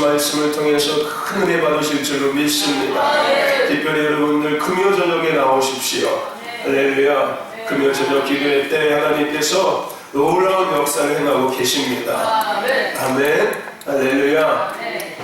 말씀을 통해서 큰 은혜 받으실 줄로 믿습니다. 특별히 여러분들 금요 저녁에 나오십시오. 할렐루야. 금요 저녁 기도회 때 하나님께서 놀라운 역사를 행하고 계십니다. 아멘. 할렐루야.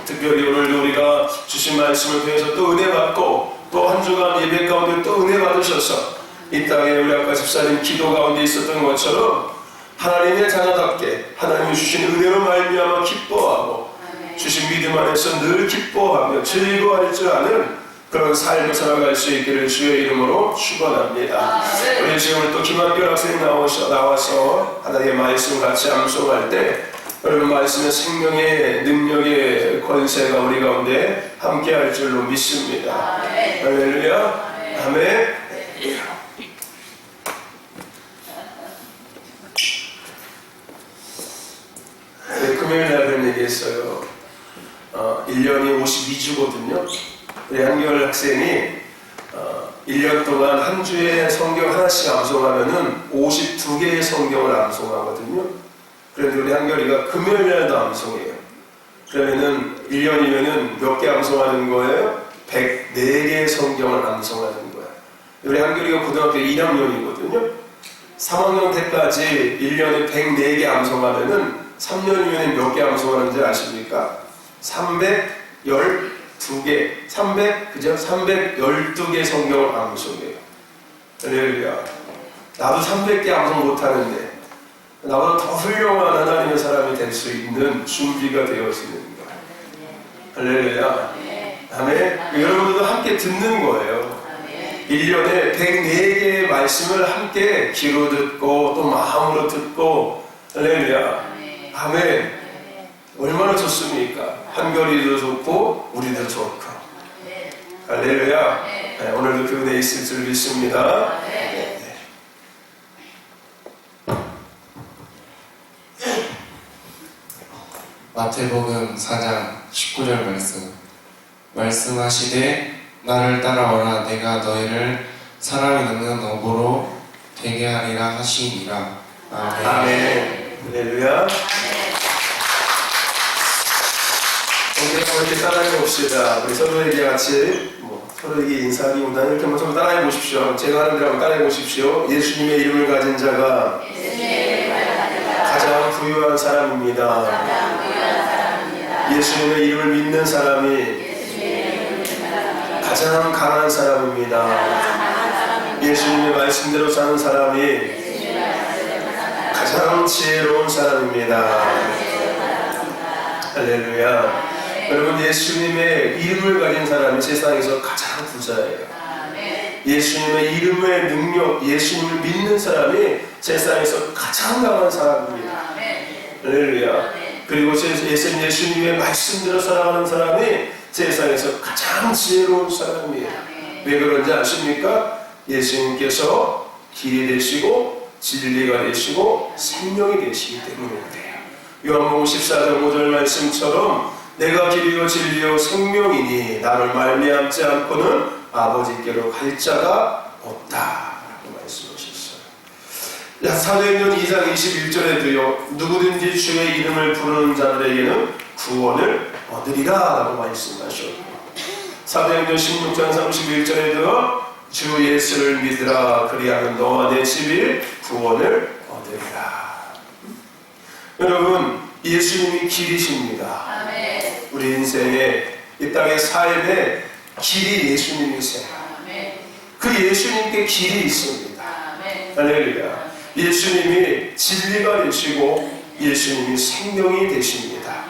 특별히 오늘 우리가 주신 말씀을 통해서 또 은혜 받고 또 한 주간 예배 가운데 또 은혜 받으셔서 이 땅에 우리 아까 집사님 기도 가운데 있었던 것처럼 하나님의 자녀답게 하나님이 주신 은혜로 말미암아 기뻐하고 주신 믿음 안에서 늘 기뻐하며 즐거워할 줄 아는 그런 삶을 살아갈 수 있기를 주의 이름으로 축원합니다. 우리 지금 또 김한별 학생이 나와서 하나님의 말씀 같이 암송할 때 여러분 말씀의 생명의 능력의 권세가 우리 가운데 함께할 줄로 믿습니다. 할렐루야. 아멘. 금요일 날 그런 얘기 했어요. 1년이 52주거든요. 우리 한결 학생이 1년 동안 한 주에 성경 하나씩 암송하면은 52개의 성경을 암송하거든요. 그런데 우리 한결이가 금요일 날도 암송해요. 그러면은 1년이면은 몇 개 암송하는 거예요? 104개의 성경을 암송하는 거예요. 우리 한결이가 고등학교 1학년이거든요. 3학년 때까지 1년에 104개 암송하면은 3년이면 몇 개 암송하는지 아십니까? 312개, 312개 성경을 암송해요. 할렐루야. 나도 300개 암송 못하는데 나보다 더 훌륭한 하나님의 사람이 될 수 있는 준비가 되어지는 거예요. 할렐루야. 아멘. 여러분들도 함께 듣는 거예요. 1년에 104개의 말씀을 함께 귀로 듣고 또 마음으로 듣고. 할렐루야. 아멘. 얼마나 좋습니까? 한결이도 좋고 우리도 좋고. 할렐루야. 네, 오늘도 그 은혜 있을 줄 믿습니다. 마태복음 4장 19절 말씀하시되 나를 따라오라 내가 너희를 사람이 넣는 어부로 되게 하리라 하시니라. 아멘. 아멘. 할렐루야. 오늘 이렇게 따라해 봅시다. 우리 서로에게 같이 서로에게 인사하기보다는 이렇게 한번 서로 따라해 보십시오. 제가 하는 대로 한번 따라해 보십시오. 예수님의 이름을 가진 자가 가장 부유한 사람입니다. 예수님의 이름을 믿는 사람이 가장 강한 사람입니다. 예수님의 말씀대로 사는 사람이 가장 지혜로운 사람입니다. 할렐루야. 여러분 예수님의 이름을 가진 사람이 세상에서 가장 부자예요. 예수님의 이름의 능력, 예수님을 믿는 사람이 세상에서 가장 강한 사람입니다. 할렐루야. 그리고 예수님의 말씀대로 살아가는 사람이 세상에서 가장 지혜로운 사람이에요. 왜 그런지 아십니까? 예수님께서 길이 되시고 진리가 되시고 생명이 되시기 때문인데요. 요한복음 14장 5절 말씀처럼 내가 길이요 진리요 생명이니 나를 말미암지 않고는 아버지께로 갈 자가 없다라고 말씀하셨어요. 사도행전 2장 21절에도요 누구든지 주의 이름을 부르는 자들에게는 구원을 얻으리라 라고 말씀하셨고, 사도행전 16장 31절에도 주 예수를 믿으라 그리하면 너와 내 집이 구원을 얻으리라. 여러분 예수님이 길이십니다. 우리 인생의 이 땅의 삶의 길이 예수님이세요. 그 예수님께 길이 있습니다. 할렐루야. 예수님이 진리가 되시고 예수님이 생명이 되십니다.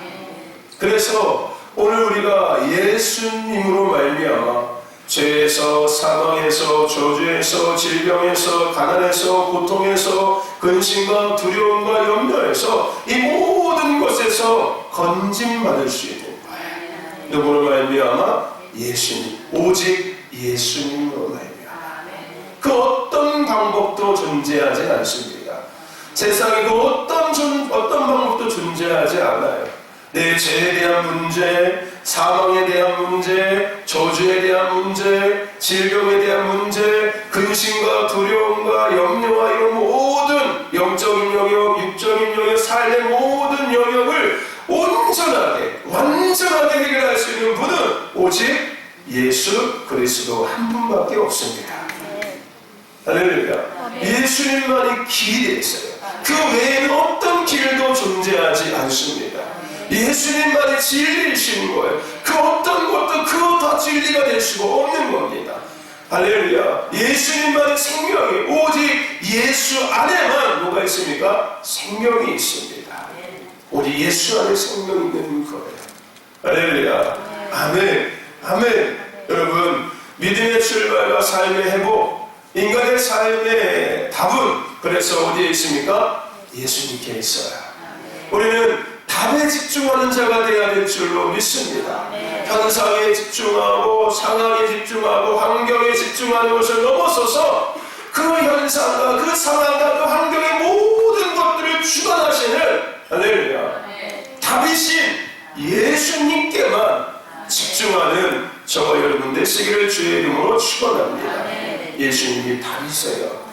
그래서 오늘 우리가 예수님으로 말미암아 죄에서, 사망에서, 저주에서, 질병에서, 가난에서, 고통에서, 근심과 두려움과 염려에서 이 모든 것에서 건짐받을 수 있는 거예요. 누구로 말미암아? 예수님. 오직 예수님으로 말미암아. 그 어떤 방법도 존재하지 않습니다. 세상에 그 어떤 방법도 존재하지 않아요. 내 죄에 대한 문제, 사망에 대한 문제, 저주에 대한 문제, 질병에 대한 문제, 근심과 두려움과 염려와 이런 모든 영적인 영역, 육적인 영역, 삶의 모든 영역을 온전하게, 완전하게 오직 예수 그리스도 한 분밖에 없습니다. 할렐루야. 예수님만이 길이 되어 있어요. 그 외에는 어떤 길도 존재하지 않습니다. 예수님만이 진리이신 거예요. 그 어떤 것도 그것 다 진리가 될 수가 없는 겁니다. 할렐루야. 예수님만의 생명이, 오직 예수 안에만 뭐가 있습니까? 생명이 있습니다. 오직 예수 안에 생명이 있는 거예요. 할렐루야. 아멘. 아멘. 여러분, 믿음의 출발과 삶의 회복, 인간의 삶의 답은 그래서 어디에 있습니까? 예수님께 있어요. 우리는 답에 집중하는 자가 되어야 될 줄로 믿습니다. 현상에 집중하고 상황에 집중하고 환경에 집중하는 것을 넘어서서 그 현상과 그 상황과 그 환경의 모든 것들을 주관하시는 할렐루야 답이신 예수님께만 집중하는 저와 여러분 되시기를 주의 이름으로 축원합니다. 예수님이 답이세요.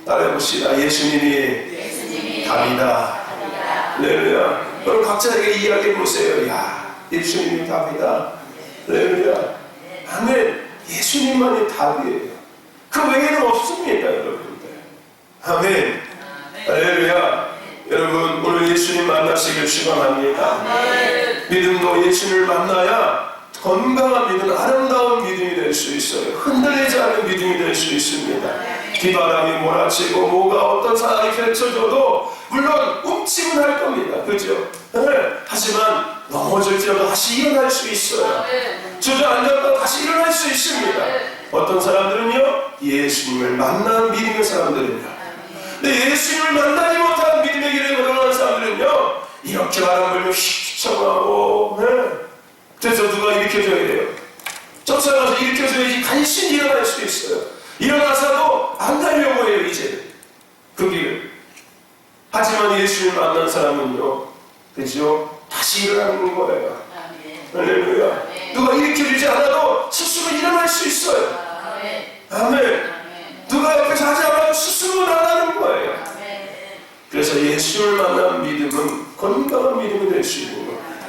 따라해봅시다. 예수님이 답이다. 할렐루야. 여러분 각자에게 이야기해보세요. 야, 예수님이 답이다. 할렐루야. 아멘. 예수님만이 답이에요. 그 외에는 없습니다, 여러분들. 아멘. 할렐루야. 여러분 오늘 예수님 만나시길 축원합니다. 믿음도 예수님을 만나야 건강한 믿음, 아름다운 믿음이 될 수 있어요. 흔들리지 않는 믿음이 될 수 있습니다. 비바람이 몰아치고 뭐가 어떤 상황이 펼쳐져도 물론 움찔은 할 겁니다. 그죠? 네. 하지만 넘어질지라도 다시 일어날 수 있어요. 주저앉았다 다시 일어날 수 있습니다. 어떤 사람들은요, 예수님을 만난 믿음의 사람들은요. 근데 예수님을 만나지 못한 믿음의 길을 걸어가는 사람들은요, 이렇게 바람 불면 휘청하고, 네. 그래서 누가 일으켜줘야 돼요. 쫓아가서 일으켜줘야지 간신히 일어날 수 있어요. 일어나서도 안 가려고 해요, 이제. 그 길을. 하지만 예수님을 만난 사람은요, 그죠? 다시 일어나는 거예요. 할렐루야. 누가 일으켜주지 않아도 스스로 일어날 수 있어요. 아멘. 누가 옆에서 하지 않아도 스스로 나가는 거예요. 그래서 예수님을 만난 믿음은 건강한 믿음이 될 수 있는 겁니다.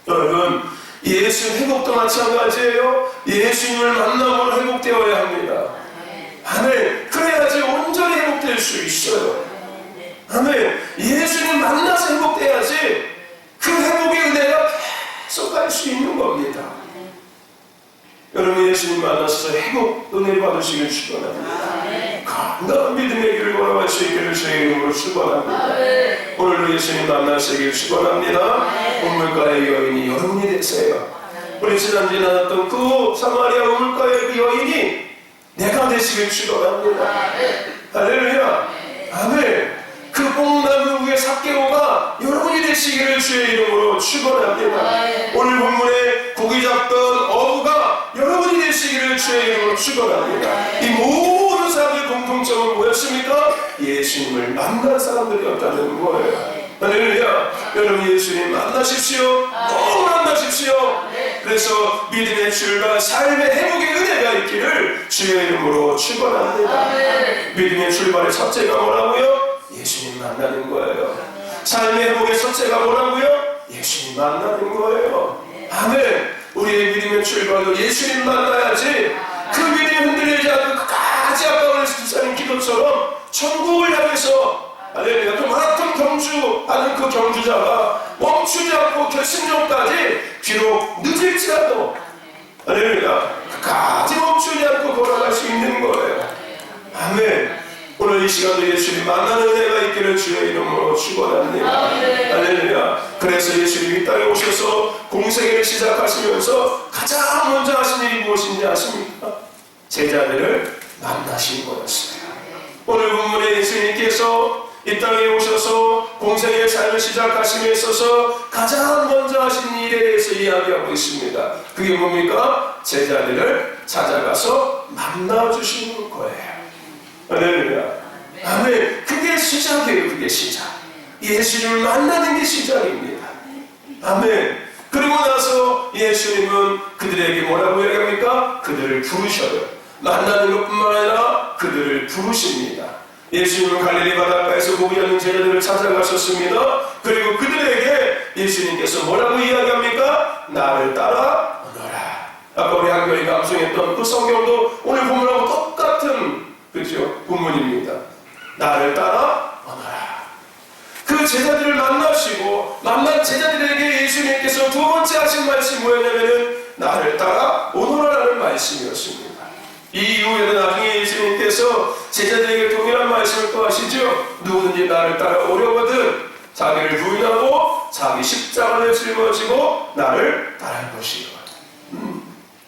여러분, 예수 회복도 마찬가지예요. 예수님을 만남으로 회복되어야 합니다. 아멘. 그래야지 온전히 회복될 수 있어요. 아멘. 예수님 만나서 회복돼야지 그 회복의 은혜가 계속 갈 수 있는 겁니다. 여러분 예수님 만나서 회복 은혜를 받으시길 축원합니다. 건강한 믿음의 길을 걸어갈 수 있기를 주의 이름으로 축원합니다. 오늘도 예수님 만나시길 축원합니다. 우물가의 여인이 여러분이 되세요. 우리 지난주에 나눴던 그 사마리아 우물가의 그 여인이 내가 되시길 축원합니다. 할렐루야. 아멘. 그 뽕나무 위에 삭개오가 여러분이 되시기를 주의 이름으로 축원합니다. 오늘 본문에 고기 잡던 어부가 여러분이 되시기를 주의 이름으로 축원합니다. 이 모든 사람들의 공통점은 뭐였습니까? 예수님을 만난 사람들이었다는 거예요. 할렐루야. 여러분 예수님 만나십시오. 꼭 만나십시오. 그래서 믿음의 출발, 삶의 회복의 은혜가 있기를 주의 이름으로 축원합니다. 믿음의 출발의 첫째가 뭐라고요? 예수님 만나는 거예요. 삶의 회복의 첫째가 뭐라고요? 예수님 만나는 거예요. 아멘. 우리의 믿음의 출발도 예수님 만나야지 그 믿음이 흔들리지 않고 끝까지 아까 오늘 집사님 기도처럼 천국을 향해서 할렐루야. 그 마라톤 경주하는 그 경주자가 멈추지 않고 결승점까지 비록 늦을지라도 할렐루야. 끝까지 멈추지 않고 걸어갈 수 있는 거예요. 아멘. 오늘 이 시간도 예수님 만나는 은혜가 있기를 주의 이름으로 축원합니다. 할렐루야. 그래서 예수님이 이 땅에 오셔서 공생애를 시작하시면서 가장 먼저 하신 일이 무엇인지 아십니까? 제자들을 만나신 거였어요. 오늘 본문에 예수님께서 이 땅에 오셔서 공생애의 삶을 시작하심에 있어서 가장 먼저 하신 일에 대해서 이야기하고 있습니다. 그게 뭡니까? 제자들을 찾아가서 만나주시는 거예요. 할렐루야. 아멘. 그게 시작이에요. 그게 시작. 예수님을 만나는 게 시작입니다. 아멘. 그리고 나서 예수님은 그들에게 뭐라고 이야기합니까? 그들을 부르셔요. 만나는 것뿐만 아니라 그들을 부르십니다. 예수님은 갈릴리 바닷가에서 고기 잡는 제자들을 찾아가셨습니다. 그리고 그들에게 예수님께서 뭐라고 이야기합니까? 나를 따라 오너라. 교회가 감성했던 그 성경도 오늘 본문하고 똑같은 그죠? 본문입니다. 나를 따라 오너라. 그 제자들을 만나시고 만난 제자들에게 예수님께서 두 번째 하신 말씀이 뭐였냐면은 나를 따라 오너라라는 말씀이었습니다. 이 이후에는 나중에 예수님께서 제자들에게 동일한 말씀을 또 하시죠. 누구든지 나를 따라오려거든 자기를 부인하고 자기 십자가를 짊어지고 나를 따를 것이요.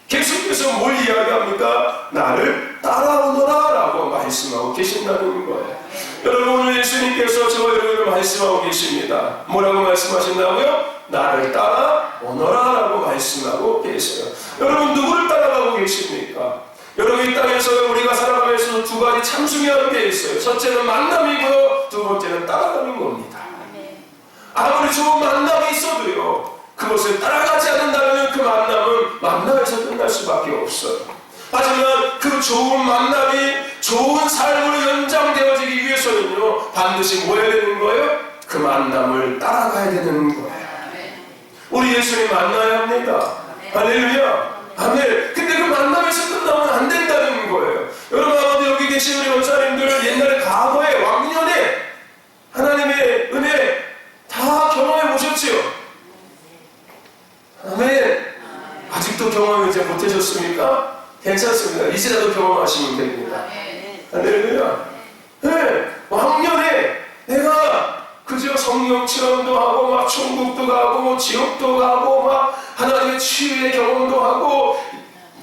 계속해서 뭘 이야기합니까? 나를 따라오너라 라고 말씀하고 계신다는 거예요. 여러분 오늘 예수님께서 저와 여러분을 말씀하고 계십니다. 뭐라고 말씀하신다고요? 나를 따라오너라 라고 말씀하고 계세요. 여러분 누구를 따라가고 계십니까? 여러분 이 땅에서 우리가 살아가면서 두 가지 참 중요한 게 있어요. 첫째는 만남이고요. 두 번째는 따라가는 겁니다. 아무리 좋은 만남이 있어도요. 그것을 따라가지 않는다면 그 만남은 만남에서 끝날 수밖에 없어요. 하지만 그 좋은 만남이 좋은 삶으로 연장되어지기 위해서는요. 반드시 뭐 해야 되는 거예요? 그 만남을 따라가야 되는 거예요. 우리 예수님 만나야 합니다. 할렐루야. 아멘. 근데 그 만남에서 끝나면 안 된다는 거예요. 여러분 아마도 여기 계신 우리 원사님들 옛날에 과거에 왕년에 하나님의 은혜 다 경험해 보셨지요? 아멘. 아직도 경험하지 못하셨습니까? 괜찮습니다. 이제라도 경험하시면 됩니다. 할렐루야. 네. 왕년에 내가 그저 성령 체험도 하고 막 천국도 가고 뭐 지옥도 가고 막 하나님의 치유의 경험도 하고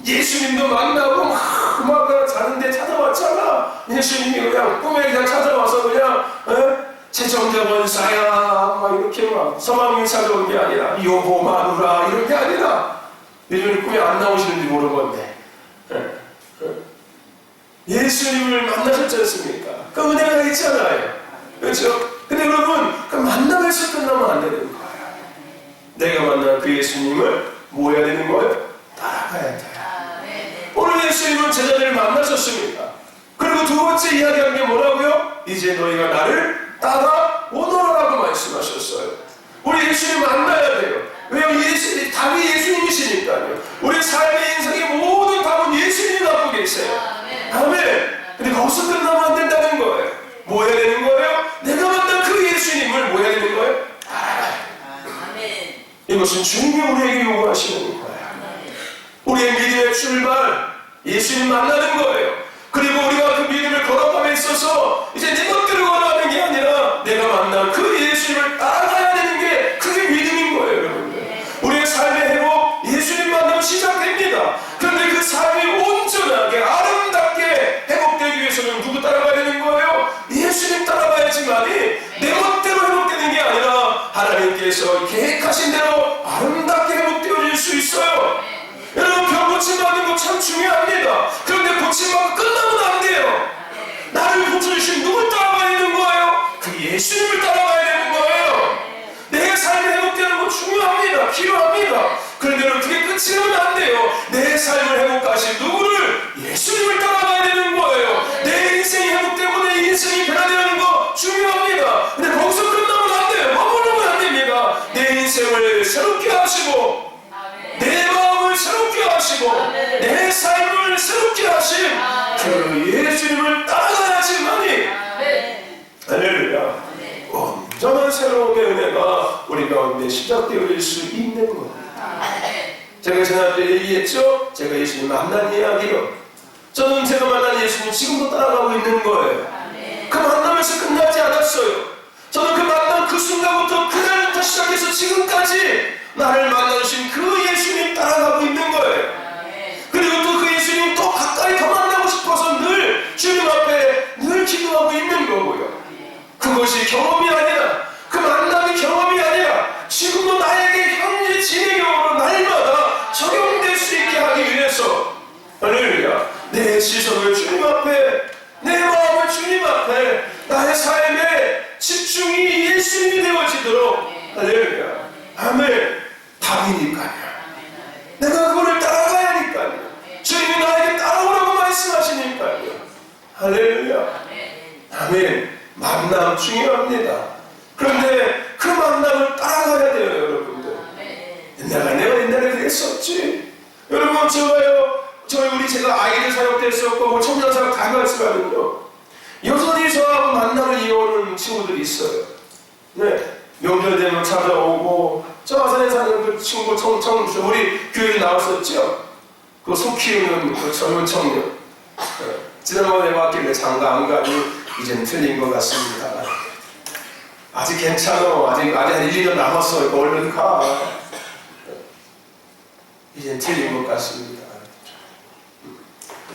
예수님도 만나고 막 자는데 찾아왔잖아. 예수님이 그냥 꿈에 그냥 찾아와서 그냥 최정대 원사야 막 이렇게 막 서방님 찾아온 게 아니라 여보 마누라 이런 게 아니라 요즘 꿈에 안 나오시는지 모르겠네. 예수님을 만나셨지 않습니까? 그 은혜가 있잖아요. 그렇죠? 근데 여러분 그 만남에서 끝나면 안 되는 거예요. 내가 만난 그 예수님을 뭐 해야 되는 거예요? 따라가야 돼요. 오늘 예수님은 제자들을 만나셨습니다. 그리고 두 번째 이야기한 게 뭐라고요? 이제 너희가 나를 따라오너라고 말씀하셨어요. 우리 예수님 만나야 돼요. 왜냐하면 답이 예수님이시니까요. 우리 삶의 인생의 모든 답은 예수님이 갖고 계세요. 아멘. 근데 거기서 끝나면 안 된다는 거예요. 뭐 해야 되는 거예요? 내가 만난 그 예수님을 뭐 해야 되는 거예요? 따라가야 돼요. 이것은 주님이 우리에게 요구하시는 거예요. 우리의 믿음의 출발, 예수님 만나는 거예요. 그리고 우리가 그 믿음을 걸어감에 있어서 이제 내 멋대로 걸어가는 게 아니라 내가 만난 그 예수님을 따라가야 되는 게 그게 믿음인 거예요, 여러분들. 우리의 삶의 회복, 예수님 만나면 시작됩니다. 그런데 그 삶이 온전하게 아름답게 회복되기 위해서는 누구 따라가야 되는 거예요? 예수님 따라가야지만이 내 멋대로 회복되는 게 아니라 하나님께서 계획하신 대로 아름답게 회복되어질 수 있어요. 여러분 병 고침받는 거 참 중요합니다. 그런데 고침받고 끝나면 안 돼요. 나를 고쳐주신 누굴 따라가야 되는 거예요? 그 예수님을 따라가야 되는 거예요. 내 삶이 회복되는 거 중요합니다. 필요합니다. 그런데 어떻게 끝이 나면 안 돼요. 내 삶을 회복하신 누구를? 예수님을 따라가야 되는 거예요. 내 인생이 회복되고 내 인생이 변화되는 거 중요합니다. 근데 거기서 끝나면 안 돼요. 머무르면 안 됩니다. 내 인생을 새롭게 하시고 내 마음을 새롭게 하시고 내 삶을 새롭게 하신 그 예수님을 따라가야지만이 할렐루야 온전한 새로움의 은혜가 우리 가운데 시작되어질 수 있는 겁니다. 제가 지난주에 얘기했죠? 제가 예수님 만난 이야기로 저는 제가 만난 예수님 지금도 따라가고 있는 거예요. 그 만남에서 끝나지 않았어요. 저는 그 만남 그 순간부터 그날부터 시작해서 지금까지 나를 만나주신 그 예수님 따라가고 있는 거예요. 그리고 또 그 예수님 또 가까이 더 만나고 싶어서 늘 주님 앞에 늘 기도하고 있는 거고요. 그것이 경험이 아니라 그 만남이 경험이 아니라 지금도 나에게 현재 진행형으로 날마다 적용될 수 있게 하기 위해서 할렐루야 내 시선을 주님 앞에 내 마음을 주님 앞에 나의 삶에 집중이 예수님이 되어지도록 할렐루야 아멘 답이니까요. 내가 그거를 따라가야 하니까요. 주님이 나에게 따라오라고 말씀하시니까요. 할렐루야. 아멘. 만남 중요합니다. 그런데 그 만남을 따라가야 돼요, 여러분들. 내가 옛날에 그랬었지. 여러분, 저가요. 말씀을 제가 아이들 사역 때 썼고 뭐 청년 사역 다 말씀하면요, 여전히 저하고 만남을 이어오는 친구들이 있어요. 네, 명절 되면 찾아오고, 저 아산에 사는 그 친구 우리 교회에 나왔었죠. 그 소 키우는 그 젊은 청년. 네, 지난번에 왔길래 장가 안 가니 이제는 틀린 것 같습니다. 아직 괜찮아. 아직 한 1, 2년 남았어. 이거 얼른 가. 이젠 틀린 것 같습니다.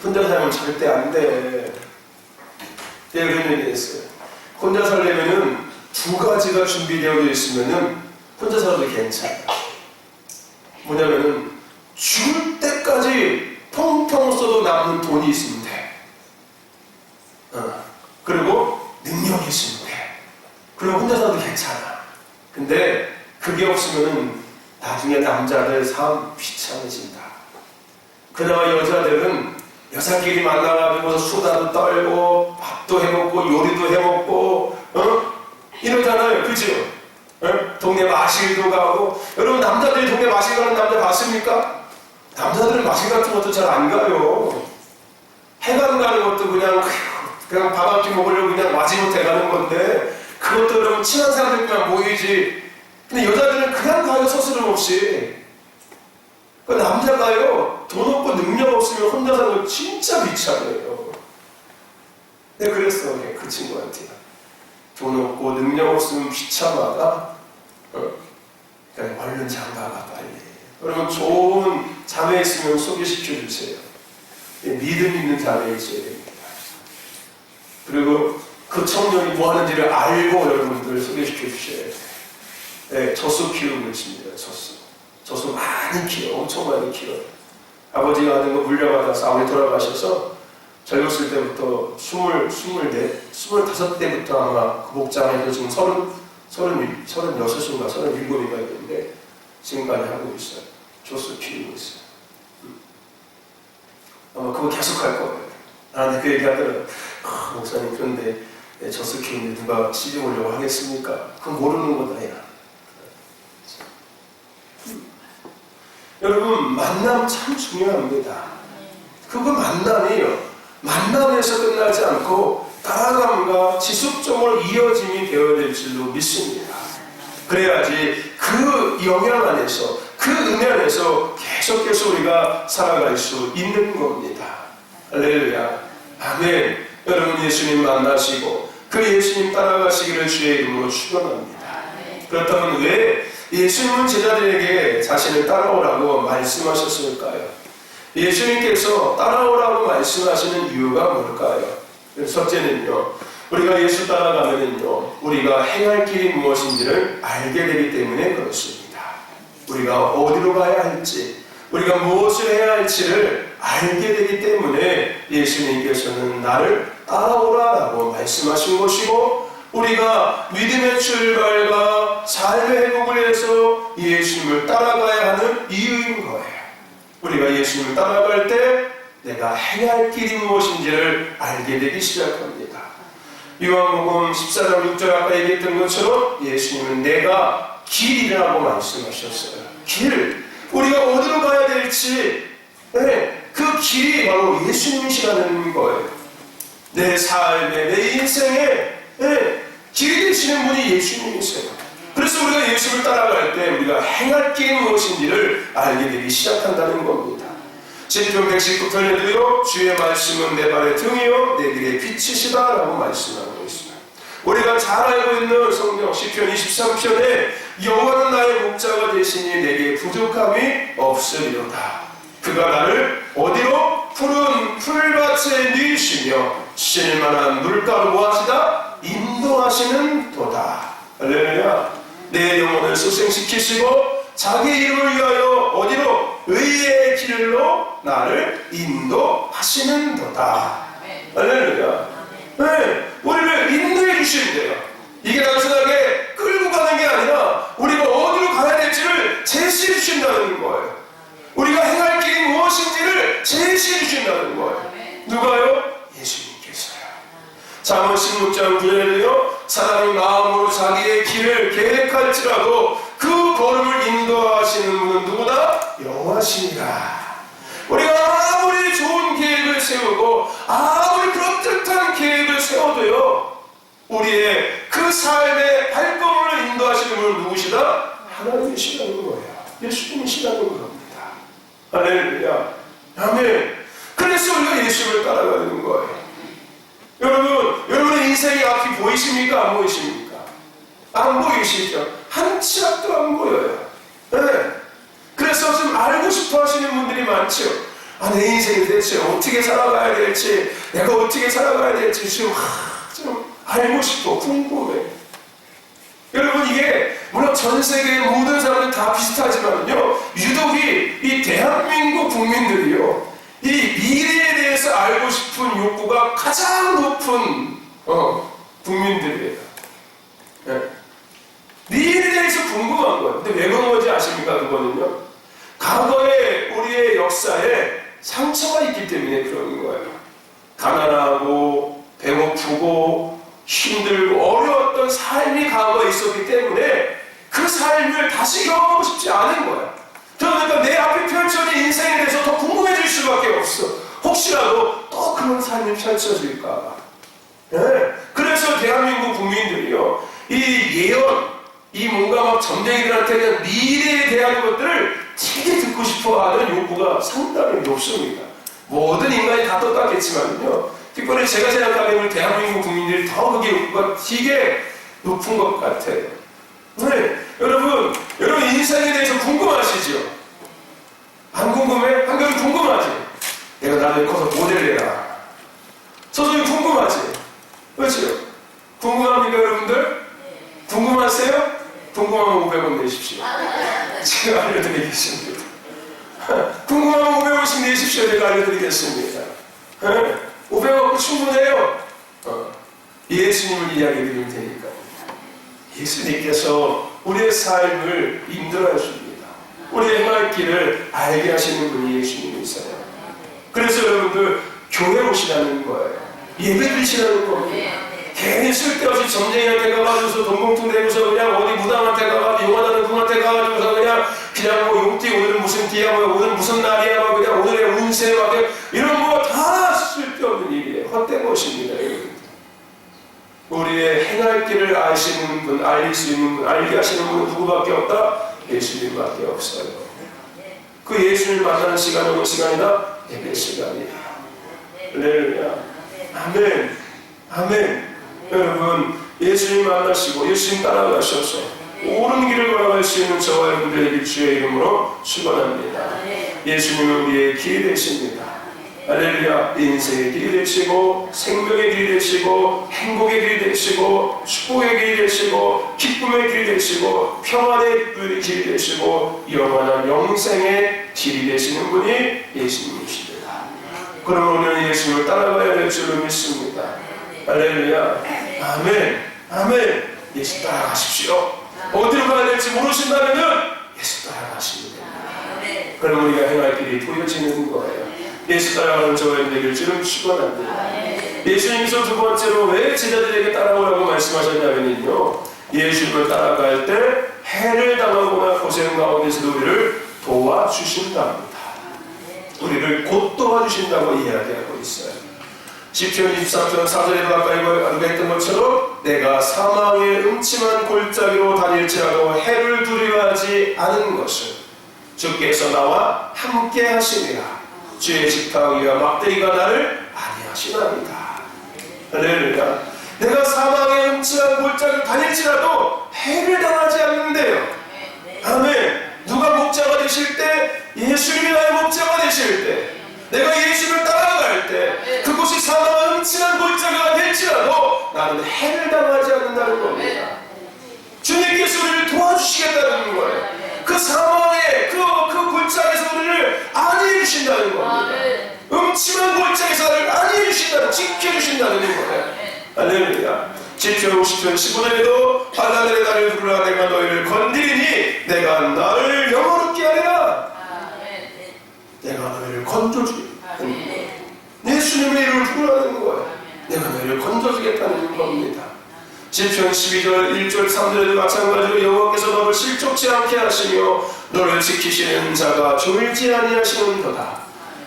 혼자 살면 절대 안 돼. 내가 그런 얘기 했어요. 혼자 살려면은 두 가지가 준비되어 있으면은 혼자 살아도 괜찮아. 뭐냐면은 죽을 때까지 펑펑 써도 남는 돈이 있으면 돼. 그리고 능력이 있으면 돼. 그럼 혼자 살아도 괜찮아. 근데 그게 없으면은 나중에 남자들 삶 귀찮아진다. 그나마 여자들은 여자끼리 만나가지고 수다도 떨고 밥도 해먹고 요리도 해먹고 이러잖아요. 그죠? 동네 마실도 가고. 여러분, 남자들이 동네 마실 가는 남자 봤습니까? 남자들은 마실 같은 것도 잘 안 가요. 해관 가는 것도 그냥 밥 한 끼 먹으려고 그냥 마지못해 가는 건데, 그것도 여러분 친한 사람들만 모이지. 근데 여자들은 그냥 가요. 서스름없이. 그 남자가요, 돈 없고 능력 없으면 혼자 사는 거 진짜 귀찮아요. 내가 그랬어, 그 친구한테. 돈 없고 능력 없으면 귀찮아다. 그러니까 얼른 장가가 빨리. 여러분, 좋은 자매 있으면 소개시켜 주세요. 믿음 있는 자매 있어야 됩니다. 그리고 그 청년이 뭐 하는지를 알고 여러분들 소개시켜 주셔야 돼요. 네, 젖소 키우고 있습니다. 젖소 많이 키워, 엄청 많이 키워요. 아버지가 하는 거 물려받아서 아버지 돌아가셔서 젊었을 때부터 25때부터 아마 그 목장에서 지금 36인가 37인가 있는데 지금까지 하고 있어요. 젖소 키우고 있어요. 아마 그거 계속 할 거예요. 나한테 그 얘기 하더라고요. 목사님, 그런데 젖소 키우는데 누가 시집 오려고 하겠습니까? 그건 모르는 거다, 야. 여러분, 만남 참 중요합니다. 그거 만남에서 끝나지 않고 따라감과 지속적으로 이어짐이 되어야 될 줄로 믿습니다. 그래야지 그 영향 안에서, 그 은혜 안에서 계속해서 우리가 살아갈 수 있는 겁니다. 할렐루야. 아멘. 여러분, 예수님 만나시고 그 예수님 따라가시기를 주의 이름으로 축원합니다. 그렇다면 왜 예수님은 제자들에게 자신을 따라오라고 말씀하셨을까요? 예수님께서 따라오라고 말씀하시는 이유가 뭘까요? 첫째는요, 우리가 예수 따라가면은요, 우리가 행할 길이 무엇인지를 알게 되기 때문에 그렇습니다. 우리가 어디로 가야 할지, 우리가 무엇을 해야 할지를 알게 되기 때문에 예수님께서는 나를 따라오라라고 말씀하신 것이고, 우리가 믿음의 출발과 삶의 회복을 위해서 예수님을 따라가야 하는 이유인 거예요. 우리가 예수님을 따라갈 때 내가 행할 길이 무엇인지를 알게 되기 시작합니다. 요한복음 14장 6절 아까 얘기했던 것처럼 예수님은 내가 길이라고 말씀하셨어요. 길. 우리가 어디로 가야 될지, 그 길이 바로 예수님이시라는 거예요. 내 삶에, 내 인생에 길이 되시는 분이 예수님이세요. 그래서 우리가 예수를 따라갈 때 우리가 행할 길이 무엇인지를 알게 되기 시작한다는 겁니다. 시편 119편에도요, 주의 말씀은 내 발의 등이요 내 길의 빛이시다 라고 말씀하고 있습니다. 우리가 잘 알고 있는 성경 시편 23편에 여호와는 나의 목자가 되시니 내게 부족함이 없으리로다. 그가 나를 어디로? 푸른 풀밭에 누이시며 쉴만한 물가로 모아시다 인도하시는 도다. 할렐루야. 내 영혼을 소생시키시고 자기 이름을 위하여 어디로? 의의 길로 나를 인도하시는 도다. 할렐루야. 우리를 인도해 주신대요. 이게 단순하게 끌고 가는 게 아니라 우리가 어디로 가야 될지를 제시해 주신다는 거예요. 우리가 행할 길이 무엇인지를 제시해 주신다는 거예요. 누가요? 예수님께서요. 잠언 16장 9절에요, 사람이 마음으로 자기의 길을 계획할지라도 그 걸음을 인도하시는 분은 누구다? 여호와시니라. 우리가 아무리 좋은 아무리 그럴듯한 계획을 세워도요, 우리의 그 삶의 발걸음을 인도하시는 분은 누구시다? 하나님이시라는 거예요. 예수님이시라는 겁니다. 할렐루야. 아멘. 그래서 우리가 예수님을 따라가는 거예요. 여러분의 인생의 앞이 보이십니까? 안 보이십니까? 안 보이시죠? 한 치 앞도 안 보여요. 네. 그래서 좀 알고 싶어 하시는 분들이 많죠. 내 인생이 대체 어떻게 살아가야 될지, 내가 어떻게 살아가야 될지 좀 알고 싶어, 궁금해. 여러분, 이게 물론 전 세계의 모든 사람들 다 비슷하지만요, 유독 이 대한민국 국민들이요, 이 미래에 대해서 알고 싶은 욕구가 가장 높은 국민들이에요. 네. 미래에 대해서 궁금한 거예요. 근데 왜 그런 건지 아십니까? 그거는요, 과거의 우리의 역사에 상처가 있기 때문에 그러는 거예요. 가난하고 배고프고 힘들고 어려웠던 삶이 과거에 있었기 때문에 그 삶을 다시 경험하고 싶지 않은 거예요. 그러니까 내 앞에 펼쳐진 인생에 대해서 더 궁금해질 수밖에 없어. 혹시라도 또 그런 삶이 펼쳐질까. 네. 그래서 대한민국 국민들이요, 이 예언, 이 뭔가 막 전쟁이들한테 대한 미래에 대한 것들을 되게 듣고 싶어하는 욕구가 상당히 높습니다. 모든 인간이 다 똑같겠지만요, 특별히 제가 생각하기에는 우리 대한민국 국민들이 더 그게 욕구가 되게 높은 것 같아요. 네. 여러분 인생에 대해서 궁금하시죠? 안 궁금해? 한결 궁금하지? 내가 나중에 커서 모델 되라. 서서히 궁금하지? 그렇죠? 궁금합니까, 여러분들? 궁금하세요? 궁금하면 500원 내십시오. 제가 알려드리겠습니다. 궁금하면 500원씩 내십시오. 제가 알려드리겠습니다. 500원 충분해요. 예수님을 이야기해드리면 되니까. 예수님께서 우리의 삶을 인도하십니다. 우리의 행할 길을 알게 하시는 분이 예수님이세요. 그래서 여러분들 교회 오시라는 거예요. 예배 드리시라는 겁니다. 괜히 쓸데없이 점쟁이한테 가가지고서 돈봉투 내고서 그냥 어디 무당한테 가가지고 용하다는 분한테 가가지고서 그냥 뭐 용띠 오늘은 무슨 띠야, 뭐 오늘 무슨 날이야, 뭐 그냥 오늘의 운세 막 이런 거 다 쓸데없는 일이에요. 헛된 것입니다. 우리의 행할 길을 아시는 분, 알릴 수 있는 분, 알게 하시는 분은 누구밖에 없다? 예수님밖에 없어요. 그 예수님을 만나는 시간이 어느 시간이다? 예배 시간이에요. 할렐루야. 아멘. 아멘. 여러분, 예수님 만나시고 예수님 따라가셔서 옳은 길을 걸어갈 수 있는 저와 여러분들에게 주의 이름으로 축원합니다. 예수님은 우리의 길이 되십니다. 할렐루야. 인생의 길이 되시고 생명의 길이 되시고 행복의 길이 되시고 축복의 길이 되시고 기쁨의 길이 되시고 평안의 길이 되시고 영원한 영생의 길이 되시는 분이 예수님이십니다. 그러면 오늘 예수님을 따라가야 될 줄로 믿습니다. 할렐루야. 아멘. 아멘. 예수 따라가십시오. 어디로 가야 될지 모르신다면 예수 따라가시면 됩니다. 그럼 우리가 행할 길이 보여지는 거예요. 예수 따라가는 저와 되길 주는 축원합니다. 예수님께서 두 번째로 왜 제자들에게 따라오라고 말씀하셨냐면요, 예수님을 따라갈 때 해를 당하거나 고생 가운데서도 우리를 도와주신답니다. 우리를 곧 도와주신다고 이야기하고 있어요. 시편 23편 4절에 가까이 했던 것처럼 내가 사망의 음침한 골짜기로 다닐지라도 해를 두려워하지 않은 것은 주께서 나와 함께 하시니라. 주의 식탁 위와 막대기가 나를 안위하시나이다. 할렐루야. 내가 사망의 음침한 골짜기로 다닐지라도 해를 당하지 않는데요. 아멘. 누가 목자가 되실 때, 예수님이 나의 목자가 되실 때, 내가 예수를 따라갈 때 그곳이 사망의 음침한 골짜기가 될지라도 나는 해를 당하지 않는다는 겁니다. 주님께서 우리를 도와주시겠다는 거예요. 그 사망의 그 골짜기에서 우리를 안위해 주신다는 겁니다. 음침한 골짜기에서 나를 안위해 주신다는, 지켜주신다는 거예요. 할렐루야. 시편 50편 15절에도 하나님의 나를 부르라. 내가 너희를 건드리니 내가 나를 영원롭게 하리라. 내가 너희를 건져주겠다. 예수님의 이름을 부르라는 거예요. 내가 너희를 건져주겠다는 겁니다. 시편 12절 1절 3절에도 마찬가지로 여호와께서 너를 실족치 않게 하시며 너를 지키시는 자가 졸지 아니하시는도다.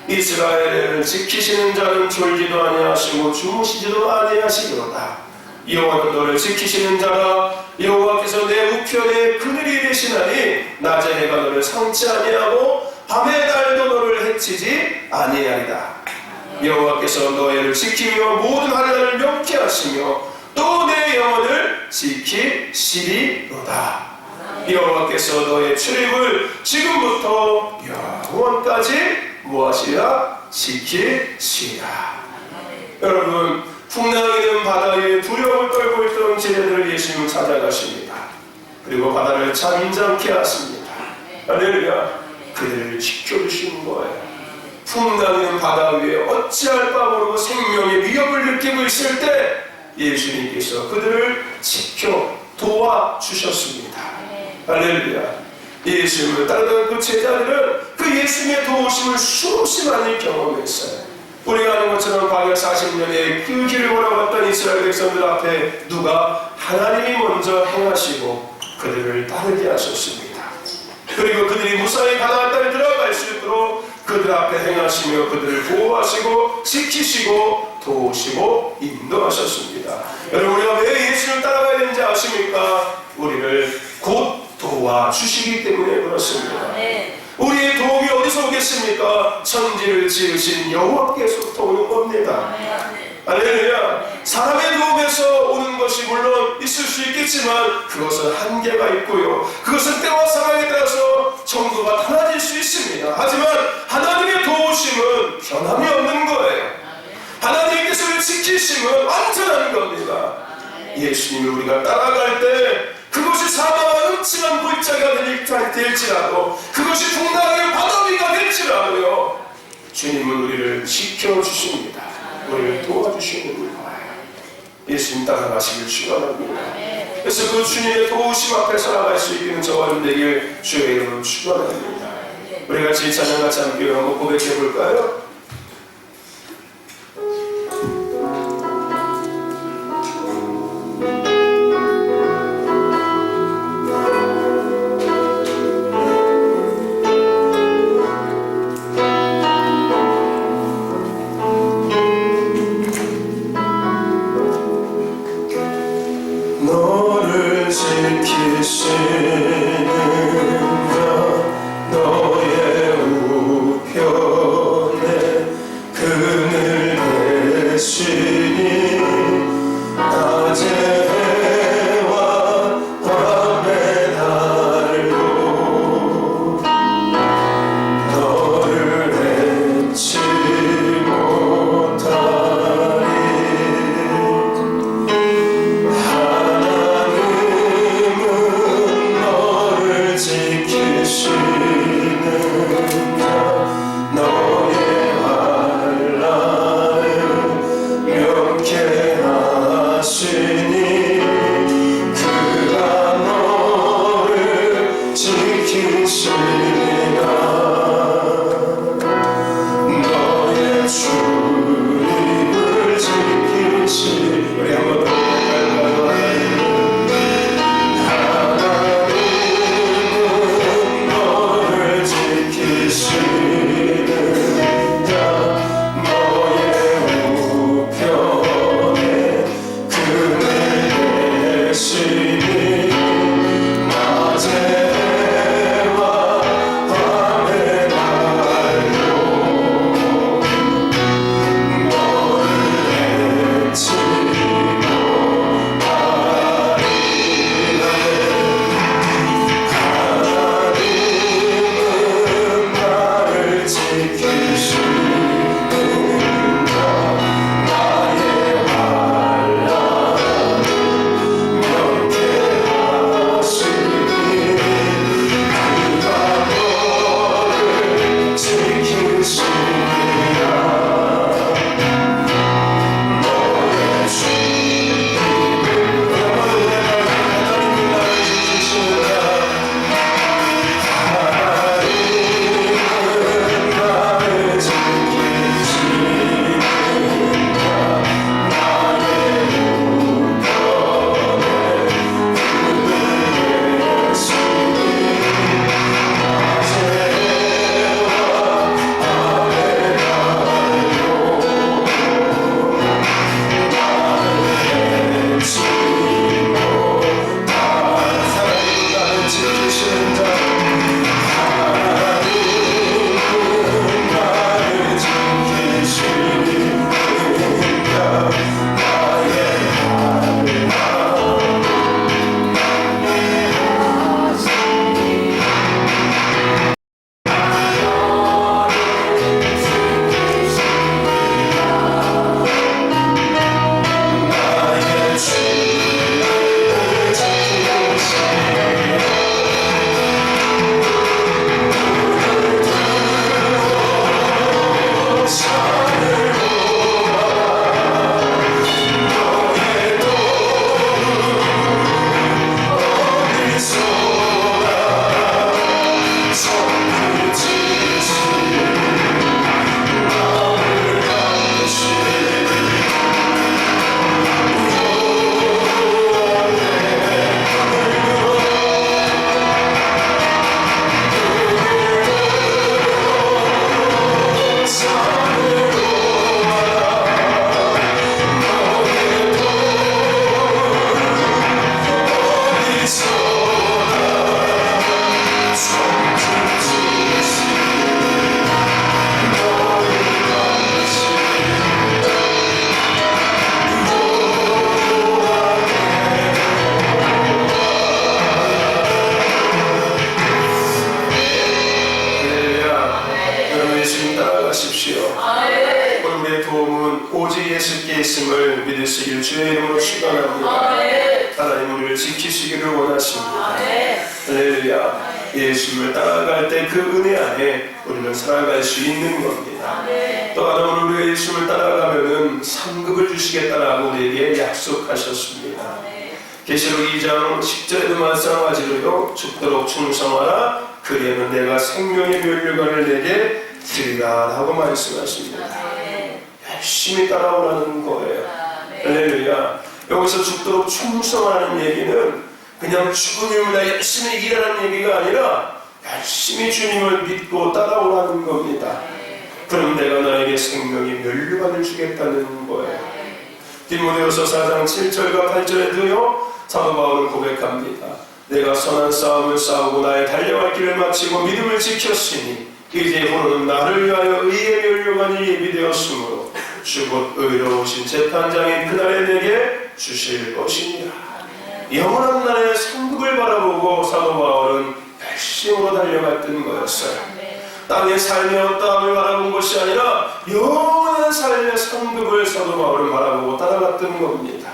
이스라엘을 지키시는 자는 졸지도 아니하시고 주무시지도 아니하시리로다. 여호와는 너를 지키시는 자라. 여호와께서 내 우편에 그늘이 되시나니 낮에 해가 너를 상치 아니하고 밤에 달도 너를 해치지 아니하리다. 여호와께서 너희를 지키며 모든 환난을 명쾌하시며 또 내 영혼을 지키시리로다. 여호와께서 너의 출입을 지금부터 영원까지 무엇이라 지키시라. 여러분, 풍랑이는 바다에 두려움을 떨고 있던 제자들을 예수님은 찾아가십니다. 그리고 바다를 잠잠케 하십니다. 할렐루야. 그들을 지켜주시는 거예요. 풍랑이는 바다 위에 어찌할 바 모르고 생명의 위협을 느끼고 있을 때 예수님께서 그들을 지켜 도와주셨습니다. 할렐루야. 예수님을 따르던 그 제자들은 그 예수님의 도우심을 수없이 많이 경험했어요. 우리가 아는 것처럼 과거 40년의 그 길을 걸어갔던 이스라엘 백성들 앞에 누가 하나님이 먼저 행하시고 그들을 따르게 하셨습니다. 그리고 그들이 무사히 바다 안에 들어갈 수 있도록 그들 앞에 행하시며 그들을 보호하시고 지키시고 도우시고 인도하셨습니다. 여러분, 우리가 왜 예수를 따라가야 되는지 아십니까? 우리를 곧 도와주시기 때문에 그렇습니다. 우리의 도움이 어디서 오겠습니까? 천지를 지으신 여호와께서부터 오는 겁니다. 할렐루야. 사람의 도움에서 오는 것이 물론 있을 수 있겠지만 그것은 한계가 있고요. 그것은 때와 상황에 따라서 정도가 달라질 수 있습니다. 하지만 하나님의 도우심은 변함이 없는 거예요. 하나님께서 우리를 지키심은 완전한 겁니다. 예수님을 우리가 따라갈 때 그것이 사망과 음침한 골짜기가 될지라도 그것이 풍랑의 바다 위가 될지라도요, 주님은 우리를 지켜주십니다. 우리를 도와주시는 거예요. 예수님 따라가시길 축원합니다. 그래서 그 주님의 도우심 앞에 살아갈 수 있는 저와 여러분에게 주의 이름으로 축원합니다. 우리 같이 찬양 같이 함께 한번 고백해 볼까요? 너를 지키시는 자 너의 우편에 따라가십시오. 오늘 우리의 도움은 오직 예수께 있음을 믿으시길 주의 이름으로 축원합니다. 하나님 우리를 지키시기를 원하십니다. 할렐루야. 예수를 따라갈 때 그 은혜 안에 우리는 살아갈 수 있는 겁니다. 또 하나 오늘 우리가 예수를 따라가면은 상급을 주시겠다라고 우리에게 약속하셨습니다. 계시록 2장 10절에도 마찬가지로요. 죽도록 충성하라. 그리하면 내가 생명의 면류관을 내게 드리라 하고 말씀하십니다. 열심히 따라오라는 거예요. 할렐루야. 여기서 죽도록 충성하라는 얘기는 그냥 죽음을 위해 열심히 일하는 얘기가 아니라 열심히 주님을 믿고 따라오라는 겁니다. 그럼 내가 너에게 생명의 면류관을 주겠다는 거예요. 디모데후서 4장 7절과 8절에도요. 사도 바울은 고백합니다. 내가 선한 싸움을 싸우고 나의 달려갈 길을 마치고 믿음을 지켰으니 이제 후로는 나를 위하여 의의 면류관이 예비되었으므로 주곧 의로우신 재판장인 그날에 내게 주실 것이니라. 영원한 날의 상급을 바라보고 사도 바울은 열심으로 달려갔던 거였어요. 땅의 삶의 어떠함을 바라본 것이 아니라 영원한 삶의 상급을 사도 바울은 바라보고 따라갔던 겁니다.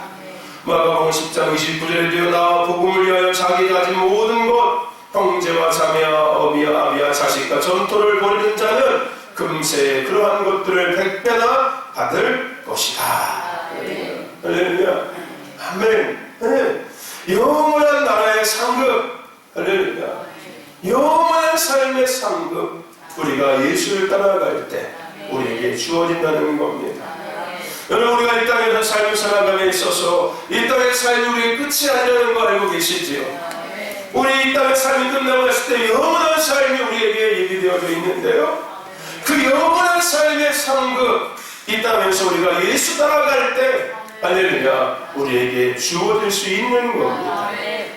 마가복음 10장 29절에도 나와 복음을 위하여 자기 가진 모든 것 형제와 자매와 어비와 아비와 자식과 전토를 벌이는 자는 금세 그러한 것들을 100배나 받을 것이다. 할렐루야. 아멘. 네. 영원한 나라의 상급. 할렐루야. 영원한 삶의 상급. 우리가 예수를 따라갈 때 우리에게 주어진다는 겁니다. 여러분 우리가 이 땅에서 삶을 살아감에 있어서 이 땅의 삶이 우리의 끝이 아니라는 거 알고 계시지요? 우리 이 땅의 삶이 끝나고 났을 때 영원한 삶이 우리에게 예비되어져 있는데요. 그 영원한 삶의 상급 이 땅에서 우리가 예수 따라갈 때 할렐루야 우리에게 주어질 수 있는 겁니다.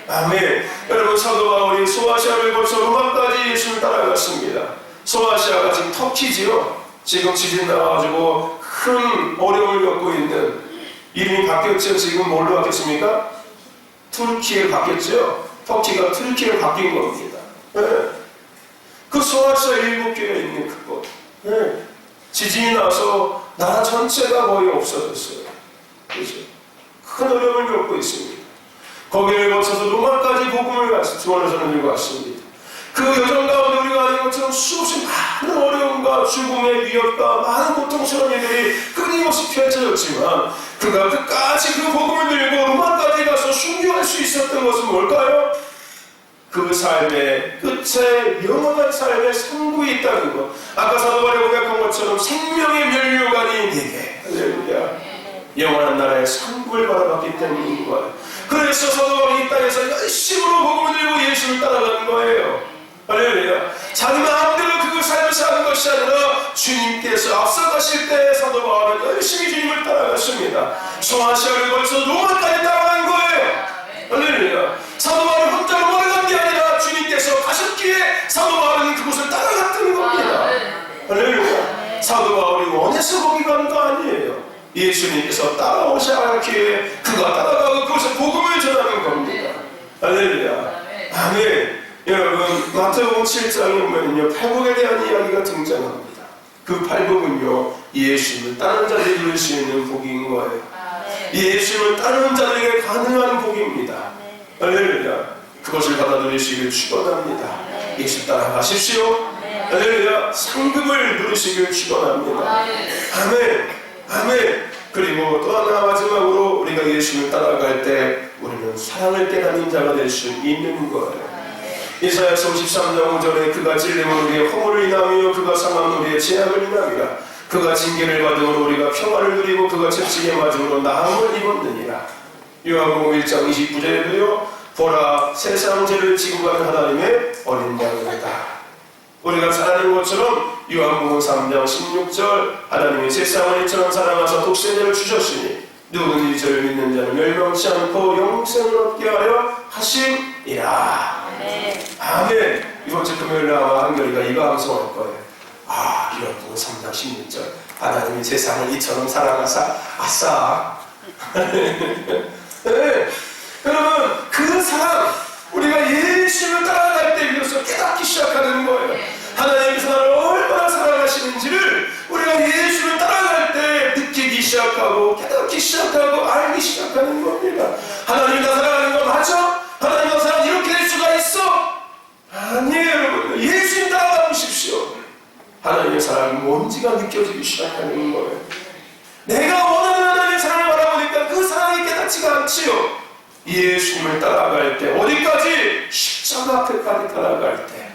아멘. 여러분 사도 바울이 소아시아를 거쳐 로마까지 예수를 따라갔습니다. 소아시아가 지금 터키지요. 지금 지진 나와가지고 큰 어려움을 겪고 있는 이름이 바뀌었죠. 지금 뭘로 바뀌었습니까? 투르키에 바뀌었죠. 터키가 투르키에 바뀐 겁니다. 네. 그 소아시아 7개가 있는 그곳. 네. 지진이 나서 나라 전체가 거의 없어졌어요. 그렇죠? 큰 어려움을 겪고 있습니다. 거기를 거쳐서 로마까지 복음을 주원해서 들고 왔습니다. 그 여정 가운데 우리가 아는 것처럼 수없이 많은 어려움과 죽음의 위협과 많은 고통스러운 일들이 끊임없이 펼쳐졌지만 그가 끝까지 그 복음을 들고 로마까지 가서 순교할 수 있었던 것은 뭘까요? 그 삶의 끝에 영원한 삶의 상급이 있다는 것. 아까 사도 바울이 고백한 것처럼 생명의 면류관이 내게 할렐루야 영원한 나라의 상급을 받아봤기 때문인 거예요. 그래서 사도 바울이 이 땅에서 열심으로 복음을 들고 예수를 따라가는 거예요. 할렐루야. 자기 마음대로 그 삶을 사는 것이 아니라 주님께서 앞서가실 때 사도 바울은 열심히 주님을 따라갔습니다. 소아시아를 거쳐서 로마까지 따라간 거예요. 할렐루야. 사도 바울이 혼자 로마를 간 게 아니라 주님께서 가셨기에 사도 바울은 그곳을 따라갔던 겁니다. 할렐루야. 사도 바울이 원해서 거기 간 거 아니에요. 예수님께서 따라오셨기에 그가 따라가고 그곳에 복음을 전하는 겁니다. 할렐루야. 아멘. 여러분 마태복음 7장에 보면요 팔복에 대한 이야기가 등장합니다. 그 팔복은요 예수님을 따르는 자들이 누릴 수 있는 복인 거예요. 예수님을 따르는 자들에게 가능한 복입니다. 할렐루야. 그것을 받아 누리시길 축원합니다. 예수 따라가십시오. 할렐루야. 상급을 누리시길 축원합니다. 아멘. 아멘. 그리고 또 하나 마지막으로 우리가 예수님을 따라갈 때 우리는 사랑을 깨닫는 자가 될 수 있는 거예요. 이사야서 53장 5절에 그가 찔림으로 우리의 허물을 인하며 그가 상함으로 우리의 죄악을 인하리라. 그가 징계를 받음으로 우리가 평화를 누리고 그가 채찍에 맞음으로 나음을 입었느니라. 요한복음 1장 29절에도요 보라 세상 죄를 지고 가는 하나님의 어린 양이다. 우리가 잘 아는 것처럼 요한복음 3장 16절 하나님이 세상을 이처럼 사랑하사 독생자를 주셨으니 누구든지 저를 믿는 자는 멸망치 않고 영생을 얻게 하려 하심이라. 아멘. 이번 주 금요일날 아마 한결이가 이거 방송할 거예요. 아, 요한복음 3장 16절 하나님이 세상을 이처럼 사랑하사 아싸. 네. 여러분 그 사랑 우리가 예수를 따라갈 때 비로소 깨닫기 시작하는 거예요. 하나님께서 나를 얼마나 사랑하시는지를 시작하고 알기 시작하는 겁니다. 하나님 나 사랑하는 거 맞아? 하나님 나 사랑 이렇게 될 수가 있어? 아니에요 여러분. 예수님 따라가보십시오. 하나님의 사랑이 뭔지가 느껴지기 시작하는 거예요. 내가 원하는 하나님의 사랑을 바라보니까 그 사랑이 깨닫지가 않지요. 예수님을 따라갈 때 어디까지? 십자가 앞에까지 따라갈 때.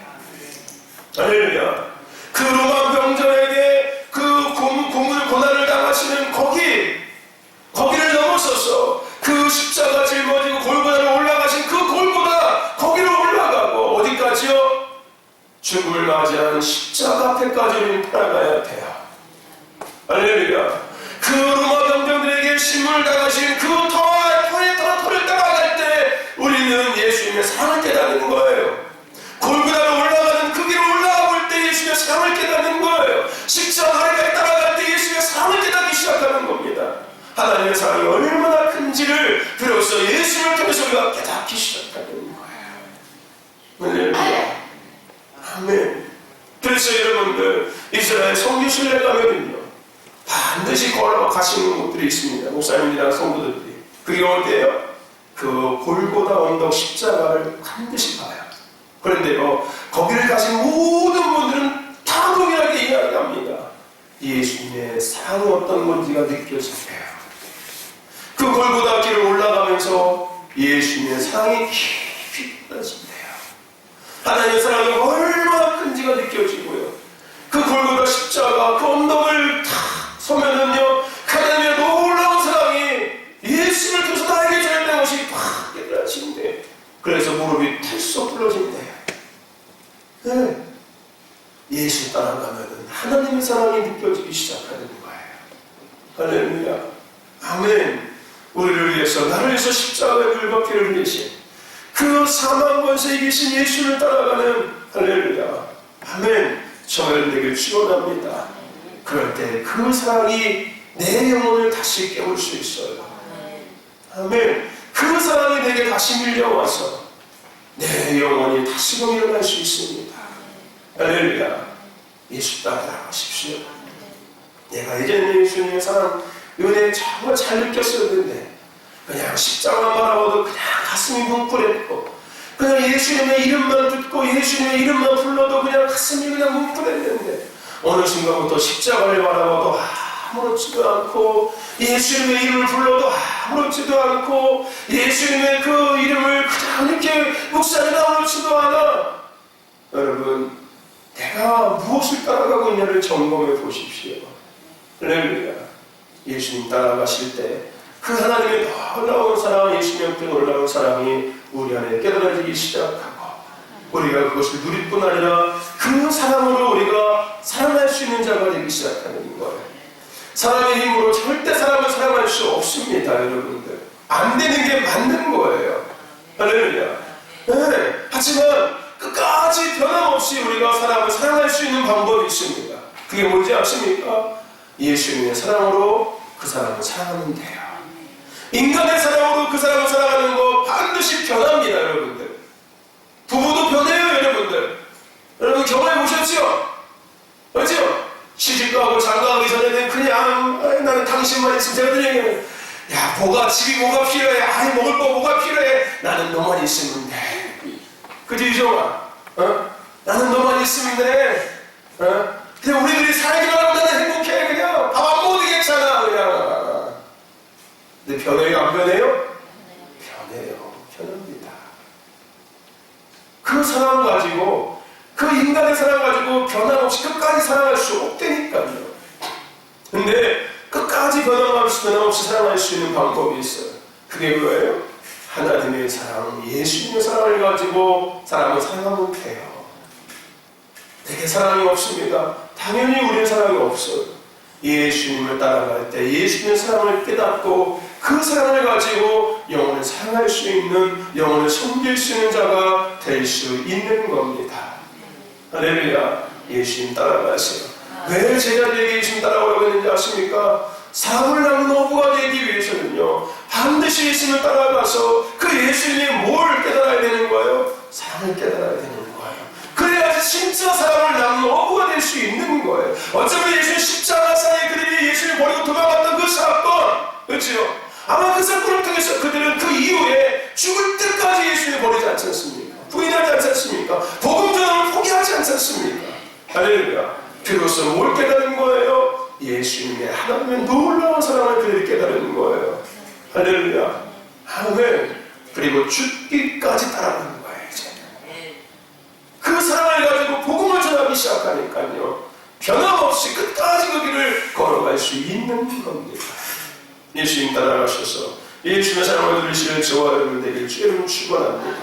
할렐루야. 그 로마 병정에게 그 고난을 당하시는 거기를 넘어서서 그 십자가 짊어지고 골고다로 올라가신 그 골고다 거기로 올라가고 어디까지요? 죽음을 맞이하는 십자가 앞에까지는 따라가야 돼요. 할렐루야. 그 로마 병정들에게 심을 당하신 그 터를 따라갈 때 우리는 예수님의 사랑을 깨닫는 거예요. 골고다로 올라가는 그 길을 올라가 볼 때 예수님의 사랑을 깨닫는 거예요. 십자가에 따라갈 때 예수님의 사랑을 깨닫기 시작하는 겁니다. 하나님의 사랑이 얼마나 큰지를 비로소 예수님을 통해서 우리가 깨닫기 시작하는 거예요. 할렐루야. 아멘. 그래서 여러분들 이스라엘 성교순례 가면은요 반드시 걸어가시는 곳들이 있습니다. 목사님이랑 성도들이. 그게 어디예요? 그 골고다 언덕 십자가를 반드시 봐요. 그런데요 거기를 가신 모든 분들은 다 동일하게 이야기합니다. 예수님의 사랑이 어떤 건지가 느껴지세요. 그 골고다 길을 올라가면서 예수님의 사랑이 깊이 느껴진대요. 하나님의 사랑이 얼마나 큰지가 느껴지고요. 그 골고다 십자가 그 언덕을 탁 서면은요 하나님의 놀라운 사랑이 예수님을 통해서 나에게 전했다는 것이 팍 깨달아진대. 그래서 무릎이 털썩 굴러진대요. 네. 예수 따라가면은 하나님의 사랑이 느껴지기 시작하는 거예요. 할렐루야. 아멘. 우리를 위해서 나를 위해서 십자가의 물과 피를 흘리신 그 사망 권세에 계신 예수를 따라가는 할렐루야. 아멘. 저를 되게 축원합니다. 그럴 때 그 사랑이 내 영혼을 다시 깨울 수 있어요. 아멘. 그 사랑이 내게 다시 밀려와서 내 영혼이 다시금 일어날 수 있습니다. 할렐루야. 예수 따라가십시오. 내가 예전에 예수님의 사랑 은혜 정말 잘 느꼈었는데 그냥 십자가만 바라봐도 그냥 가슴이 뭉클했고 그냥 예수님의 이름만 듣고 예수님의 이름만 불러도 그냥 가슴이 그냥 뭉클했는데 어느 순간부터 십자가를 바라봐도 아무렇지도 않고 예수님의 이름을 불러도 아무렇지도 않고 예수님의 그 이름을 그냥 이렇게 묵상해 아무렇지도 않아. 여러분 내가 무엇을 따라가고 있냐를 점검해 보십시오. 할렐루야. 예수님 따라가실 때 그 하나님의 놀라운 사랑, 예수님의 그 놀라운 사랑이 우리 안에 깨달아지기 시작하고 우리가 그것을 누릴 뿐 아니라 그 사랑으로 우리가 사랑할 수 있는 자가 되기 시작하는 거예요. 사람의 힘으로 절대 사람을 사랑할 수 없습니다. 여러분들 안 되는 게 맞는 거예요. 할렐루야. 네. 하지만 끝까지 변함없이 우리가 사람을 사랑할 수 있는 방법이 있습니다. 그게 뭔지 아십니까? 예수님의 사랑으로 그 사람을 사랑하면 돼요. 인간의 사랑으로 그 사람을 사랑하는 거 반드시 변합니다. 여러분들 부부도 변해요. 여러분 경험해 보셨죠? 그렇죠? 시집가고 장가가기 전에는 그냥 나는 당신만 있으면 제가 그냥 야 뭐가 집이 뭐가 필요해. 아이 먹을 거 뭐가 필요해. 나는 너만 있으면 돼. 그지 이종아? 나는 너만 있으면 돼. 그냥 우리들이 살기만 하면 나는 행복해. 그냥 밥 안 먹어도 괜찮아. 그냥. 근데 변해요? 안 변해요? 변해요. 변합니다. 그 사랑 가지고 그 인간의 사랑 가지고 변함없이 끝까지 사랑할 수 없다니까요. 근데 끝까지 변함없이 사랑할 수 있는 방법이 있어요. 그게 뭐예요? 하나님의 사랑, 예수님의 사랑을 가지고 사람을 사랑하면 돼요. 내게 사랑이 없습니다. 당연히 우리의 사랑이 없어요. 예수님을 따라갈 때 예수님의 사랑을 깨닫고 그 사랑을 가지고 영혼을 사랑할 수 있는, 영혼을 섬길 수 있는 자가 될 수 있는 겁니다. 할렐루야. 예수님 따라가세요. 왜 제자들에게 예수님 따라오라고 했는지 아십니까? 사람을 낳는 어부가 되기 위해서는요 반드시 예수님을 따라가서 그 예수님이 뭘 깨달아야 되는 거예요? 사랑을 깨달아야 되는 거예요. 그래야지 진짜 사람을 낳는 어부가 될 수 있는 거예요. 어쩌면 예수님 십자가상에 그들이 예수님을 버리고 도망갔던 그 사건, 그렇죠? 예수님의 하나님의 놀라운 사랑을 그들이 깨달은 거예요. 할렐루야. 아멘. 그리고 죽기까지 따라가는 거예요. 이제 그 사랑을 가지고 복음을 전하기 시작하니까요, 변함없이 끝까지 그 길을 걸어갈 수 있는 겁니다. 예수님 따라가셔서 예수님의 사랑을 누리시는 저와 여러분 되길 주님 축원합니다.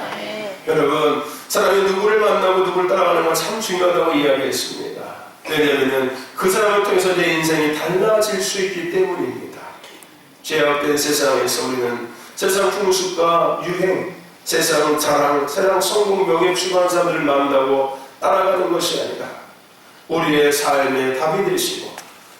여러분, 사람이 누구를 만나고 누구를 따라가는 건 참 중요하다고 이야기했습니다. 왜냐하면 그 사람을 통해서 내 인생이 달라질 수 있기 때문입니다. 죄악된 세상에서 우리는 세상 풍습과 유행, 세상 자랑, 세상 성공, 명예 추구하는 사람들을 만나고 따라가는 것이 아니라 우리의 삶의 답이 되시고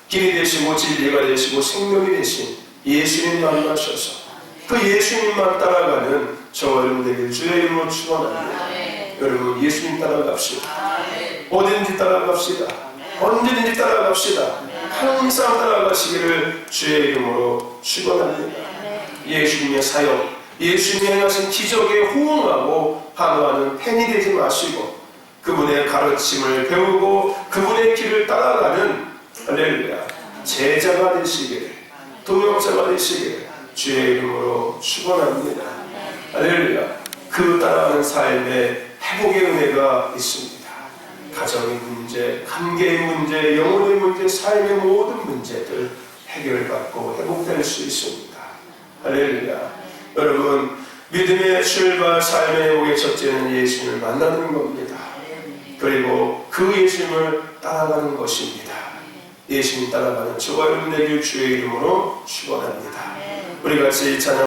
길이 되시고 진리가 되시고 생명이 되신 예수님 만나셔서 그 예수님만 따라가는 저와 여러분 되길 주의 이름으로 축원합니다. 여러분, 예수님 따라갑시다. 어디든지 따라갑시다. 언제든지 따라갑시다. 항상 따라가시기를 주의 이름으로 축원합니다. 예수님의 사역, 예수님이 행하신 기적에 호응하고 반응하는 팬이 되지 마시고 그분의 가르침을 배우고 그분의 길을 따라가는 할렐루야 제자가 되시기를, 동역자가 되시기를 주의 이름으로 축원합니다. 할렐루야. 그 따라가는 삶에 회복의 은혜가 있습니다. 가정의 문제, 관계의 문제, 영혼의 문제, 삶의 모든 문제들 해결받고 회복될 수 있습니다. 할렐루야. 여러분, 믿음의 출발, 삶의 회복의 첫째는 예수님을 만나는 겁니다. 그리고 그 예수님을 따라가는 것입니다. 예수님 따라가는 저와 여러분 되길 주의 이름으로 축원합니다. 우리 같이 찬양